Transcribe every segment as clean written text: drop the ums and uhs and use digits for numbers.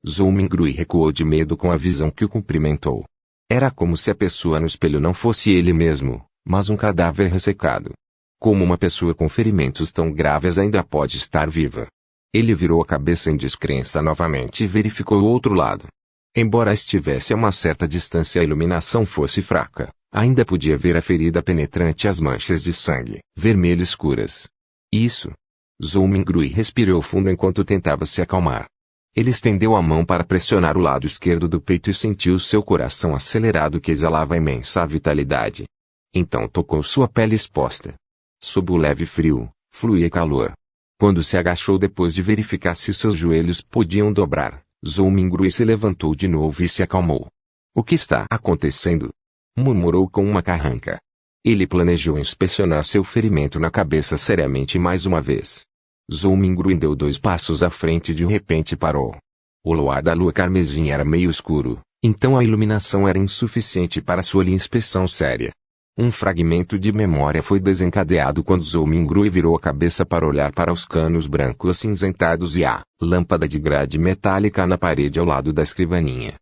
Zhou Mingrui recuou de medo com a visão que o cumprimentou. Era como se a pessoa no espelho não fosse ele mesmo, mas um cadáver ressecado. Como uma pessoa com ferimentos tão graves ainda pode estar viva? Ele virou a cabeça em descrença novamente e verificou o outro lado. Embora estivesse a uma certa distância e a iluminação fosse fraca, ainda podia ver a ferida penetrante e as manchas de sangue, vermelho escuras. Isso. Zhou Mingrui respirou fundo enquanto tentava se acalmar. Ele estendeu a mão para pressionar o lado esquerdo do peito e sentiu seu coração acelerado que exalava imensa vitalidade. Então tocou sua pele exposta. Sob o leve frio, fluía calor. Quando se agachou depois de verificar se seus joelhos podiam dobrar, Zhou Mingrui se levantou de novo e se acalmou. O que está acontecendo? Murmurou com uma carranca. Ele planejou inspecionar seu ferimento na cabeça seriamente mais uma vez. Zhou Mingrui deu 2 passos à frente e de repente parou. O luar da lua carmesim era meio escuro, então a iluminação era insuficiente para sua inspeção séria. Um fragmento de memória foi desencadeado quando Zhou Mingrui virou a cabeça para olhar para os canos brancos acinzentados e a lâmpada de grade metálica na parede ao lado da escrivaninha.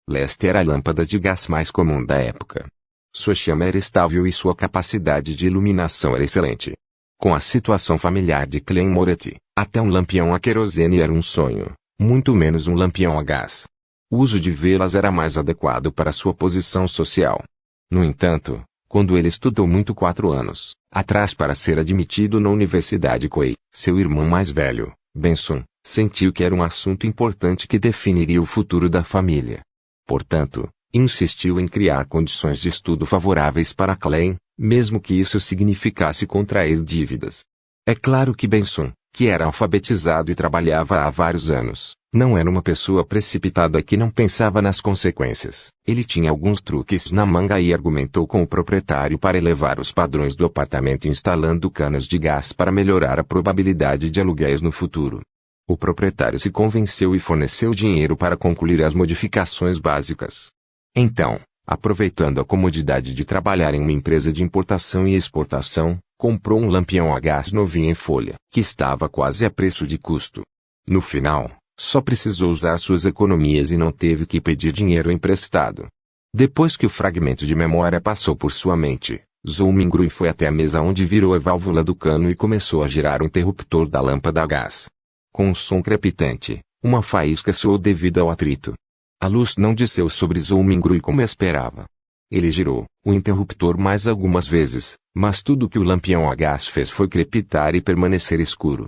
Esta era a lâmpada de gás mais comum da época. Sua chama era estável e sua capacidade de iluminação era excelente. Com a situação familiar de Clem Moretti, até um lampião a querosene era um sonho, muito menos um lampião a gás. O uso de velas era mais adequado para sua posição social. No entanto, quando ele estudou muito 4 anos atrás para ser admitido na Universidade Koei, seu irmão mais velho, Benson, sentiu que era um assunto importante que definiria o futuro da família. Portanto, insistiu em criar condições de estudo favoráveis para Clem, mesmo que isso significasse contrair dívidas. É claro que Benson, que era alfabetizado e trabalhava há vários anos, não era uma pessoa precipitada que não pensava nas consequências. Ele tinha alguns truques na manga e argumentou com o proprietário para elevar os padrões do apartamento instalando canos de gás para melhorar a probabilidade de aluguéis no futuro. O proprietário se convenceu e forneceu dinheiro para concluir as modificações básicas. Então, aproveitando a comodidade de trabalhar em uma empresa de importação e exportação, comprou um lampião a gás novinho em folha, que estava quase a preço de custo. No final, só precisou usar suas economias e não teve que pedir dinheiro emprestado. Depois que o fragmento de memória passou por sua mente, Zhou Mingrui foi até a mesa onde virou a válvula do cano e começou a girar o interruptor da lâmpada a gás. Com um som crepitante, uma faísca soou devido ao atrito. A luz não desceu sobre Zhou Mingrui como esperava. Ele girou o interruptor mais algumas vezes, mas tudo que o lampião a gás fez foi crepitar e permanecer escuro.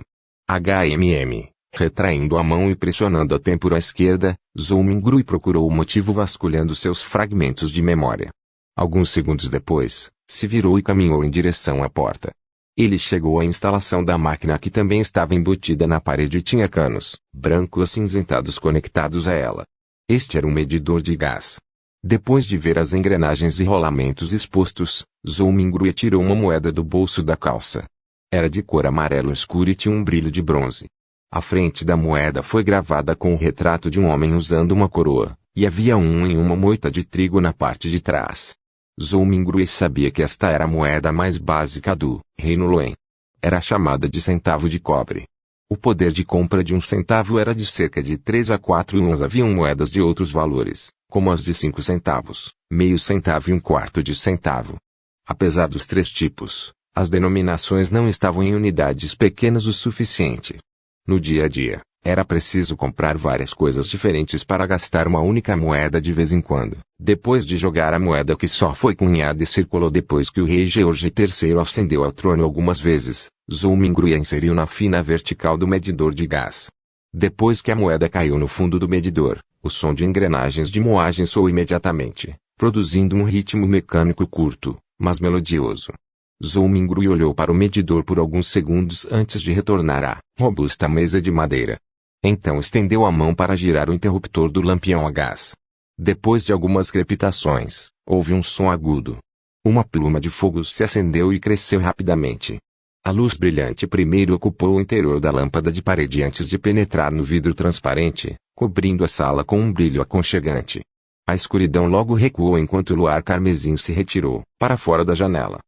Retraindo a mão e pressionando a têmpora esquerda, Zhou Mingrui procurou o motivo vasculhando seus fragmentos de memória. Alguns segundos depois, se virou e caminhou em direção à porta. Ele chegou à instalação da máquina que também estava embutida na parede e tinha canos brancos acinzentados conectados a ela. Este era um medidor de gás. Depois de ver as engrenagens e rolamentos expostos, Zhou Mingrui tirou uma moeda do bolso da calça. Era de cor amarelo escuro e tinha um brilho de bronze. A frente da moeda foi gravada com o retrato de um homem usando uma coroa, e havia em uma moita de trigo na parte de trás. Zhou Mingrui sabia que esta era a moeda mais básica do Reino Luen. Era chamada de centavo de cobre. O poder de compra de 1 centavo era de cerca de 3 a 4 yuans. Haviam moedas de outros valores, como as de 5 centavos, meio centavo e 1/4 de centavo. Apesar dos 3 tipos, as denominações não estavam em unidades pequenas o suficiente. No dia a dia, era preciso comprar várias coisas diferentes para gastar uma única moeda de vez em quando. Depois de jogar a moeda que só foi cunhada e circulou depois que o rei George III ascendeu ao trono algumas vezes, Zhou Mingrui a inseriu na fina vertical do medidor de gás. Depois que a moeda caiu no fundo do medidor, o som de engrenagens de moagem soou imediatamente, produzindo um ritmo mecânico curto, mas melodioso. Zhou Mingrui olhou para o medidor por alguns segundos antes de retornar à robusta mesa de madeira. Então estendeu a mão para girar o interruptor do lampião a gás. Depois de algumas crepitações, houve um som agudo. Uma pluma de fogo se acendeu e cresceu rapidamente. A luz brilhante primeiro ocupou o interior da lâmpada de parede antes de penetrar no vidro transparente, cobrindo a sala com um brilho aconchegante. A escuridão logo recuou enquanto o luar carmesim se retirou para fora da janela.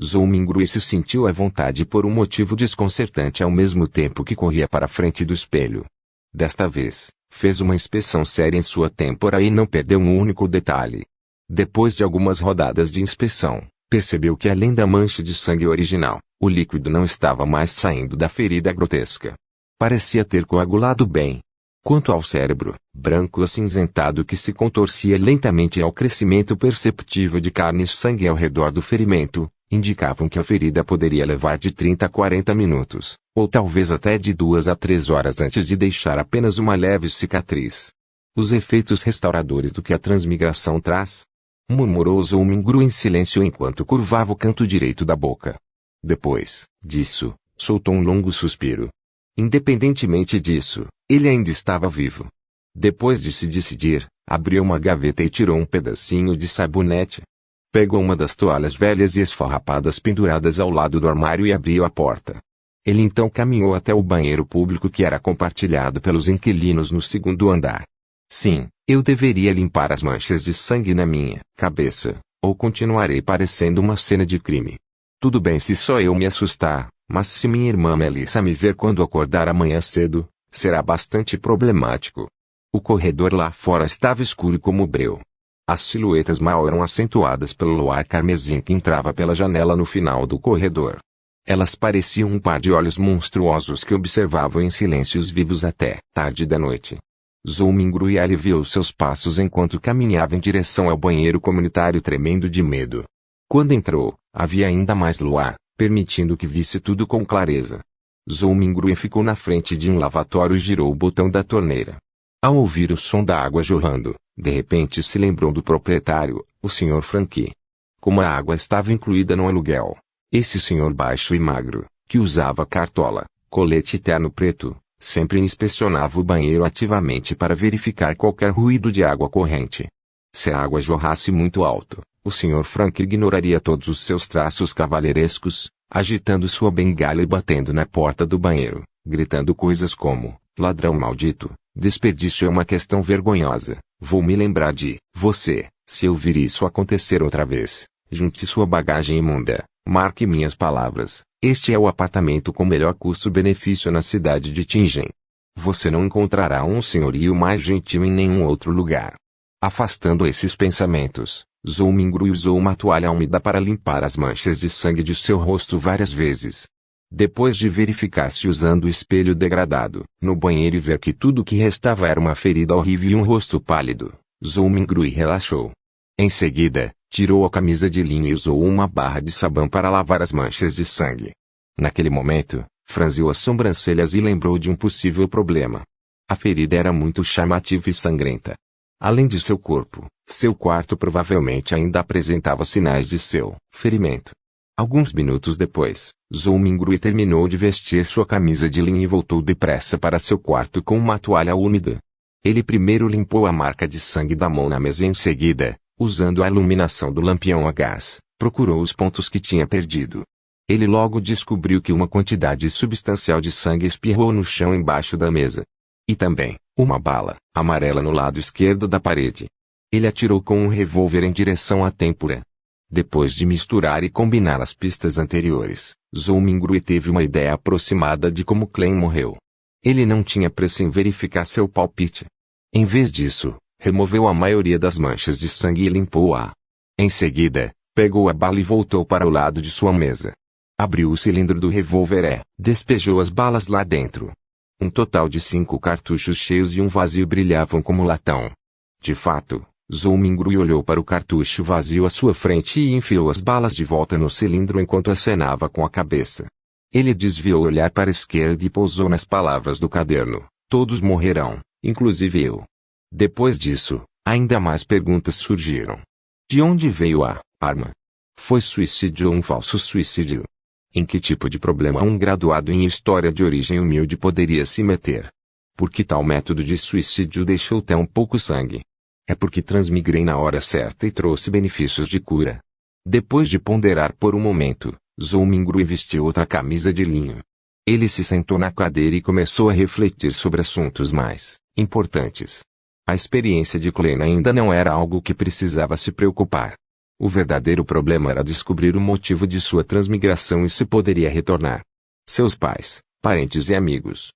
Zhou Mingrui se sentiu à vontade por um motivo desconcertante ao mesmo tempo que corria para a frente do espelho. Desta vez, Fez uma inspeção séria em sua têmpora e não perdeu um único detalhe. Depois de algumas rodadas de inspeção, percebeu que além da mancha de sangue original, o líquido não estava mais saindo da ferida grotesca. Parecia ter coagulado bem. Quanto ao cérebro, branco acinzentado que se contorcia lentamente e ao crescimento perceptível de carne e sangue ao redor do ferimento, indicavam que a ferida poderia levar de 30 a 40 minutos, ou talvez até de 2 a 3 horas antes de deixar apenas uma leve cicatriz. Os efeitos restauradores do que a transmigração traz? Murmurou Zoumingru em silêncio enquanto curvava o canto direito da boca. Depois disso, soltou um longo suspiro. Independentemente disso, ele ainda estava vivo. Depois de se decidir, abriu uma gaveta e tirou um pedacinho de sabonete. Pegou uma das toalhas velhas e esfarrapadas penduradas ao lado do armário e abriu a porta. Ele então caminhou até o banheiro público que era compartilhado pelos inquilinos no segundo andar. Sim, eu deveria limpar as manchas de sangue na minha cabeça, ou continuarei parecendo uma cena de crime. Tudo bem se só eu me assustar, mas se minha irmã Melissa me ver quando acordar amanhã cedo, será bastante problemático. O corredor lá fora estava escuro como breu. As silhuetas mal eram acentuadas pelo luar carmesim que entrava pela janela no final do corredor. Elas pareciam um par de olhos monstruosos que observavam em silêncios vivos até tarde da noite. Zoumingru aliviou seus passos enquanto caminhava em direção ao banheiro comunitário tremendo de medo. Quando entrou, havia ainda mais luar, permitindo que visse tudo com clareza. Zoumingru ficou na frente de um lavatório e girou o botão da torneira. Ao ouvir o som da água jorrando, de repente se lembrou do proprietário, o Sr. Frank. Como a água estava incluída no aluguel, esse senhor baixo e magro, que usava cartola, colete terno preto, sempre inspecionava o banheiro ativamente para verificar qualquer ruído de água corrente. Se a água jorrasse muito alto, o Sr. Frank ignoraria todos os seus traços cavalheirescos, agitando sua bengala e batendo na porta do banheiro, gritando coisas como: ladrão maldito, desperdício é uma questão vergonhosa, vou me lembrar de você, se eu vir isso acontecer outra vez, junte sua bagagem imunda, marque minhas palavras, este é o apartamento com melhor custo-benefício na cidade de Tingen. Você não encontrará um senhorio mais gentil em nenhum outro lugar. Afastando esses pensamentos, Zoumingru usou uma toalha úmida para limpar as manchas de sangue de seu rosto várias vezes. Depois de verificar-se usando o espelho degradado no banheiro e ver que tudo o que restava era uma ferida horrível e um rosto pálido, Zoumingru relaxou. Em seguida, tirou a camisa de linho e usou uma barra de sabão para lavar as manchas de sangue. Naquele momento, franziu as sobrancelhas e lembrou de um possível problema. A ferida era muito chamativa e sangrenta. Além de seu corpo, seu quarto provavelmente ainda apresentava sinais de seu ferimento. Alguns minutos depois, Zoumingru terminou de vestir sua camisa de linho e voltou depressa para seu quarto com uma toalha úmida. Ele primeiro limpou a marca de sangue da mão na mesa e em seguida, usando a iluminação do lampião a gás, procurou os pontos que tinha perdido. Ele logo descobriu que uma quantidade substancial de sangue espirrou no chão embaixo da mesa. E também, uma bala amarela no lado esquerdo da parede. Ele atirou com um revólver em direção à têmpora. Depois de misturar e combinar as pistas anteriores, Zoumingru teve uma ideia aproximada de como Klein morreu. Ele não tinha pressa em verificar seu palpite. Em vez disso, removeu a maioria das manchas de sangue e limpou-a. Em seguida, pegou a bala e voltou para o lado de sua mesa. Abriu o cilindro do revólver e despejou as balas lá dentro. Um total de 5 cartuchos cheios e um vazio brilhavam como latão. De fato, Zoumingru olhou para o cartucho vazio à sua frente e enfiou as balas de volta no cilindro enquanto acenava com a cabeça. Ele desviou o olhar para a esquerda e pousou nas palavras do caderno: todos morrerão, inclusive eu. Depois disso, ainda mais perguntas surgiram. De onde veio a arma? Foi suicídio ou um falso suicídio? Em que tipo de problema um graduado em história de origem humilde poderia se meter? Por que tal método de suicídio deixou tão pouco sangue? É porque transmigrei na hora certa e trouxe benefícios de cura. Depois de ponderar por um momento, Zoumingru vestiu outra camisa de linho. Ele se sentou na cadeira e começou a refletir sobre assuntos mais importantes. A experiência de Klein ainda não era algo que precisava se preocupar. O verdadeiro problema era descobrir o motivo de sua transmigração e se poderia retornar. Seus pais, parentes e amigos.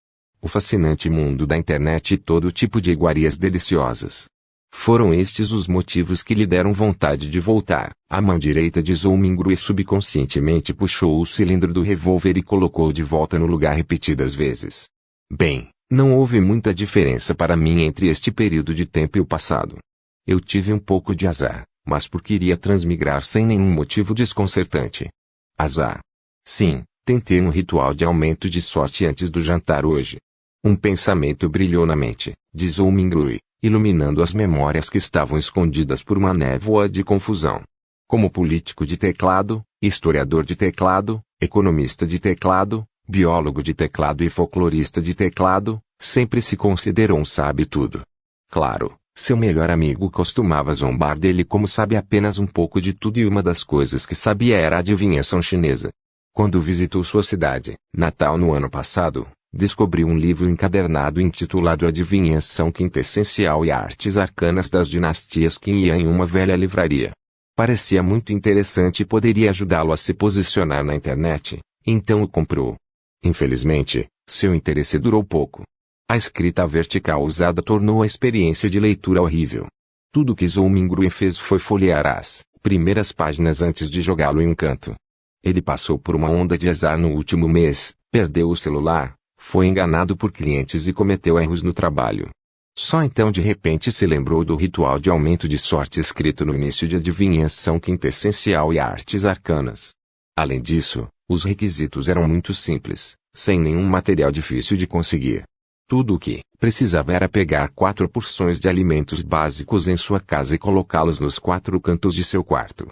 o fascinante mundo da internet e todo tipo de iguarias deliciosas. Foram estes os motivos que lhe deram vontade de voltar. A mão direita de Zhou-Mingrui subconscientemente puxou o cilindro do revólver e colocou de volta no lugar repetidas vezes. Bem, não houve muita diferença para mim entre este período de tempo e o passado. Eu tive um pouco de azar, mas porque iria transmigrar sem nenhum motivo desconcertante. Azar. Sim, tentei um ritual de aumento de sorte antes do jantar hoje. Um pensamento brilhou na mente, de Zhou-Mingrui, iluminando as memórias que estavam escondidas por uma névoa de confusão. Como político de teclado, historiador de teclado, economista de teclado, biólogo de teclado e folclorista de teclado, sempre se considerou um sabe-tudo. Claro, seu melhor amigo costumava zombar dele como sabe apenas um pouco de tudo e uma das coisas que sabia era a adivinhação chinesa. Quando visitou sua cidade, Natal no ano passado, descobriu um livro encadernado intitulado Adivinhação Quintessencial e Artes Arcanas das Dinastias Qin e Yang em uma velha livraria. Parecia muito interessante e poderia ajudá-lo a se posicionar na internet, então o comprou. Infelizmente, seu interesse durou pouco. A escrita vertical usada tornou a experiência de leitura horrível. Tudo que Zhou-Mingrui fez foi folhear as primeiras páginas antes de jogá-lo em um canto. Ele passou por uma onda de azar no último mês, perdeu o celular, foi enganado por clientes e cometeu erros no trabalho. Só então de repente se lembrou do ritual de aumento de sorte escrito no início de Adivinhação Quintessencial e Artes Arcanas. Além disso, os requisitos eram muito simples, sem nenhum material difícil de conseguir. Tudo o que precisava era pegar 4 porções de alimentos básicos em sua casa e colocá-los nos 4 cantos de seu quarto.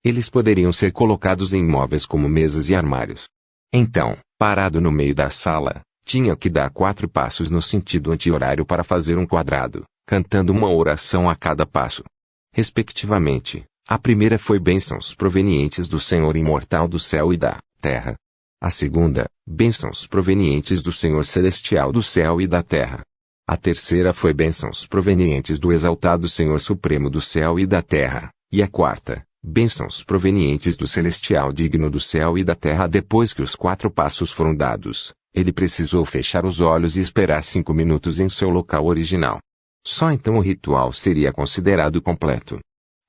Eles poderiam ser colocados em móveis como mesas e armários. Então, parado no meio da sala, tinha que dar 4 passos no sentido anti-horário para fazer um quadrado, cantando uma oração a cada passo. Respectivamente, a primeira foi bênçãos provenientes do Senhor imortal do céu e da terra. A segunda, bênçãos provenientes do Senhor celestial do céu e da terra. A terceira foi bênçãos provenientes do exaltado Senhor supremo do céu e da terra. E a quarta, bênçãos provenientes do celestial digno do céu e da terra. Depois que os 4 passos foram dados, ele precisou fechar os olhos e esperar 5 minutos em seu local original. Só então o ritual seria considerado completo.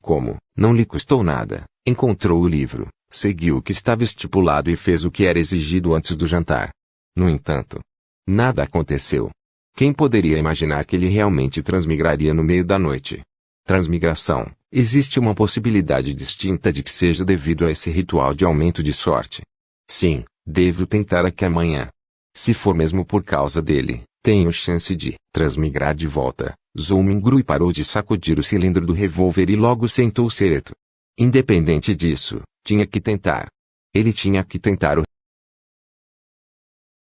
Como não lhe custou nada, encontrou o livro, seguiu o que estava estipulado e fez o que era exigido antes do jantar. No entanto, nada aconteceu. Quem poderia imaginar que ele realmente transmigraria no meio da noite? Transmigração. Existe uma possibilidade distinta de que seja devido a esse ritual de aumento de sorte. Sim, devo tentar aqui amanhã. Se for mesmo por causa dele, tenho chance de transmigrar de volta. Zhou-Mingrui parou de sacudir o cilindro do revólver e logo sentou-se ereto. Independente disso, tinha que tentar. Ele tinha que tentar o